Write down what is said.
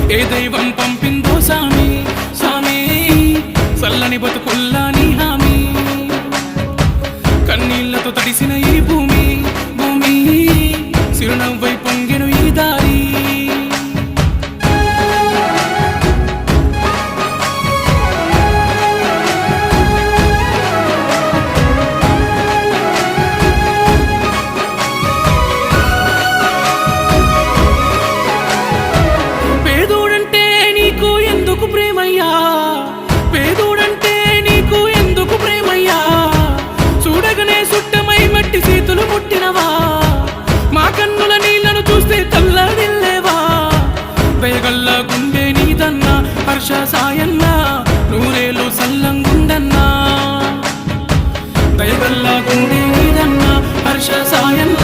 ఏ దైవం పంపిందో సామి సామి చల్లని బతుకుల్లా నీ హామీ కన్నీళ్లతో తడిసిన ఈ భూమి భూమి చిరునవ్వై పొంగెను ఈ దారి పేదోడంటే నీకు ఎందుకు ప్రేమయ్యా చూడగనే సుట్టమై మట్టి చేతులు ముట్టినవా మా కన్నుల నీళ్లను చూస్తే తల్లడిల్లేవా దయగల్ల గుండె నీదన్నా హర్ష సాయన్నా నూరేలు సల్లంగుండన్నా దయగల్ల గుండె నీదన్నా హర్ష సాయన్నా